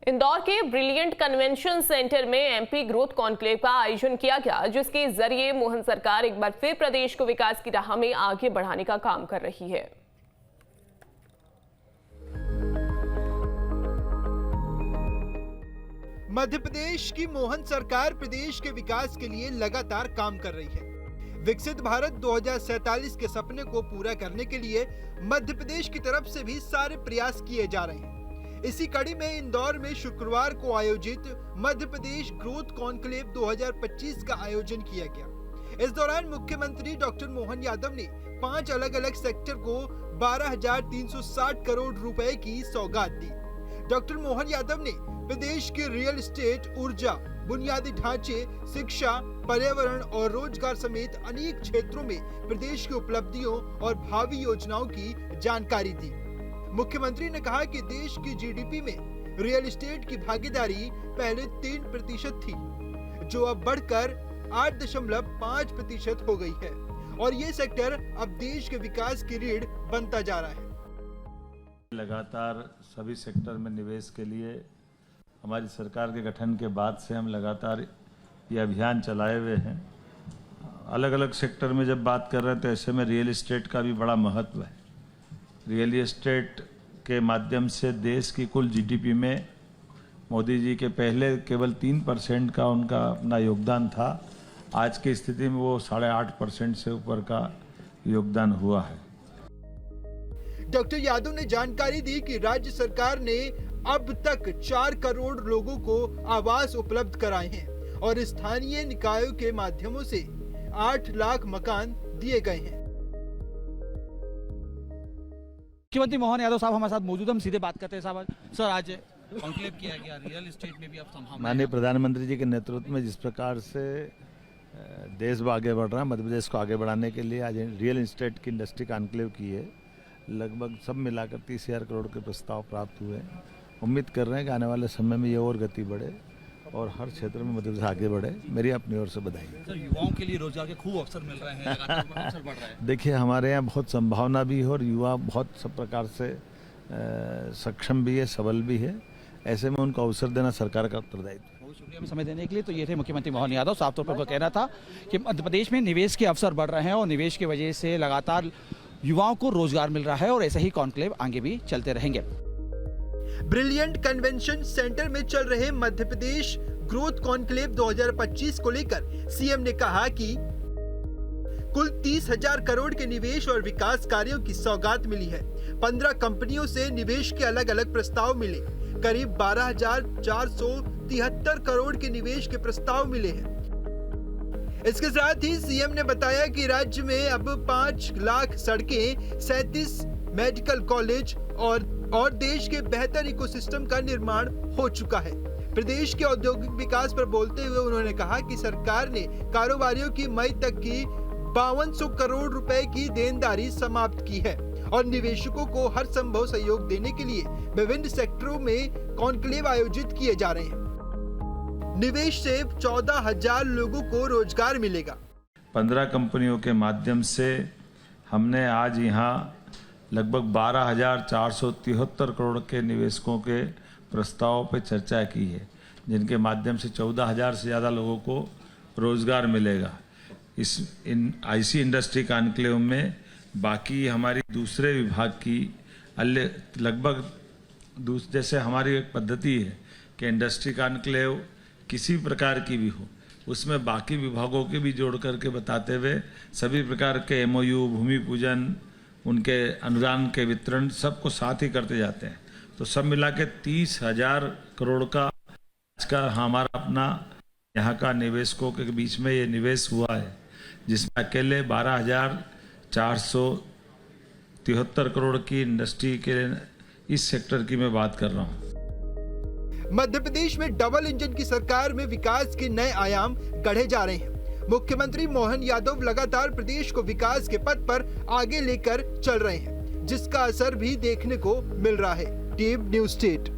इंदौर के brilliant convention centre में MP growth conclave का आयोजन किया गया, जिसके जरिए मोहन सरकार एक बार फिर प्रदेश को विकास की राह में आगे बढ़ाने का काम कर रही है। मध्य प्रदेश की मोहन सरकार प्रदेश के विकास के लिए लगातार काम कर रही है। विकसित भारत 2047 के सपने को पूरा करने के लिए मध्य प्रदेश की तरफ से भी सारे प्रयास किए जा रहे हैं। इसी कड़ी में इंदौर में शुक्रवार को आयोजित मध्य प्रदेश ग्रोथ कॉन्क्लेव 2025 का आयोजन किया गया। इस दौरान मुख्यमंत्री डॉक्टर मोहन यादव ने 5 अलग अलग सेक्टर को 12,360 करोड़ रुपए की सौगात दी। डॉक्टर मोहन यादव ने प्रदेश के रियल एस्टेट, ऊर्जा, बुनियादी ढांचे, शिक्षा, पर्यावरण और रोजगार समेत अनेक क्षेत्रों में प्रदेश की उपलब्धियों और भावी योजनाओं की जानकारी दी। मुख्यमंत्री ने कहा कि देश की जीडीपी में रियल एस्टेट की भागीदारी पहले 3% थी, जो अब बढ़कर 8.5% हो गई है और ये सेक्टर अब देश के विकास की रीढ़ बनता जा रहा है। लगातार सभी सेक्टर में निवेश के लिए हमारी सरकार के गठन के बाद से हम लगातार ये अभियान चलाए हुए हैं। अलग अलग सेक्टर में जब बात कर रहे हैं तो ऐसे में रियल एस्टेट का भी बड़ा महत्व है। रियल एस्टेट के माध्यम से देश की कुल जीडीपी में मोदी जी के पहले केवल 3% का उनका अपना योगदान था। आज की स्थिति में वो 8.5% से ऊपर का योगदान हुआ है। डॉक्टर यादव ने जानकारी दी कि राज्य सरकार ने अब तक 4 करोड़ लोगों को आवास उपलब्ध कराए हैं और स्थानीय निकायों के माध्यमों से 8 लाख मकान दिए गए हैं। मुख्यमंत्री मोहन यादव साहब हमारे साथ मौजूद, हम सीधे बात करते हैं। साहब, सर आज कॉन्क्लेव किया गया, रियल एस्टेट में भी अब संभावना। माननीय प्रधानमंत्री जी के नेतृत्व में जिस प्रकार से देश आगे बढ़ रहा है, मध्य प्रदेश को आगे बढ़ाने के लिए आज रियल एस्टेट की इंडस्ट्री कॉन्क्लेव की है। लगभग सब मिलाकर 30,000 करोड़ के प्रस्ताव प्राप्त हुए हैं। उम्मीद कर रहे हैं कि आने वाले समय में ये और गति बढ़े और हर क्षेत्र में मध्य प्रदेश आगे बढ़े। मेरी अपनी ओर से बधाई। सर, युवाओं के लिए रोजगार के खूब अवसर मिल रहे हैं, लगातार अवसर बढ़ रहा है। देखिए, हमारे यहाँ बहुत संभावना भी है और युवा बहुत सब प्रकार से सक्षम भी है, सबल भी है। ऐसे में उनको अवसर देना सरकार का उत्तरदायित्व है। बहुत शुक्रिया समय देने के लिए। तो ये थे मुख्यमंत्री मोहन यादव। साफ तौर पर उनका कहना था कि मध्य प्रदेश में निवेश के अवसर बढ़ रहे हैं और निवेश की वजह से लगातार युवाओं को रोजगार मिल रहा है और ऐसे ही कॉन्क्लेव आगे भी चलते रहेंगे। ब्रिलियंट कन्वेंशन सेंटर में चल रहे मध्य प्रदेश ग्रोथ कॉन्क्लेव 2025 को लेकर सीएम ने कहा कि कुल 30,000 करोड़ के निवेश और विकास कार्यों की सौगात मिली है। 15 कंपनियों से निवेश के अलग अलग प्रस्ताव मिले। करीब 12,473 करोड़ के निवेश के प्रस्ताव मिले हैं। इसके साथ ही सीएम ने बताया कि राज्य में अब 5 लाख सड़कें, 37 मेडिकल कॉलेज और देश के बेहतर इकोसिस्टम का निर्माण हो चुका है। प्रदेश के औद्योगिक विकास पर बोलते हुए उन्होंने कहा कि सरकार ने कारोबारियों की मई तक की 5200 करोड़ रुपए की देनदारी समाप्त की है और निवेशकों को हर संभव सहयोग देने के लिए विभिन्न सेक्टरों में कॉन्क्लेव आयोजित किए जा रहे हैं। निवेश से 14,000 लोगों को रोजगार मिलेगा। 15 कंपनियों के माध्यम से हमने आज यहाँ लगभग 12,473 करोड़ के निवेशकों के प्रस्ताव पर चर्चा की है, जिनके माध्यम से 14,000 से ज़्यादा लोगों को रोजगार मिलेगा। IC इंडस्ट्री कॉन्क्लेव में बाकी हमारी दूसरे विभाग की लगभग जैसे हमारी एक पद्धति है कि इंडस्ट्री कॉन्क्लेव किसी प्रकार की भी हो, उसमें बाकी विभागों के भी जोड़ करके बताते हुए सभी प्रकार के MOU, भूमि पूजन, उनके अनुदान के वितरण सबको साथ ही करते जाते हैं। तो सब मिला के 30,000 करोड़ का आज का हमारा अपना यहाँ का निवेशकों के बीच में ये निवेश हुआ है, जिसमें अकेले 12,473 करोड़ की इंडस्ट्री के इस सेक्टर की मैं बात कर रहा हूँ। मध्य प्रदेश में डबल इंजन की सरकार में विकास के नए आयाम गढ़े जा रहे हैं। मुख्यमंत्री मोहन यादव लगातार प्रदेश को विकास के पथ पर आगे लेकर चल रहे हैं, जिसका असर भी देखने को मिल रहा है। Team news state.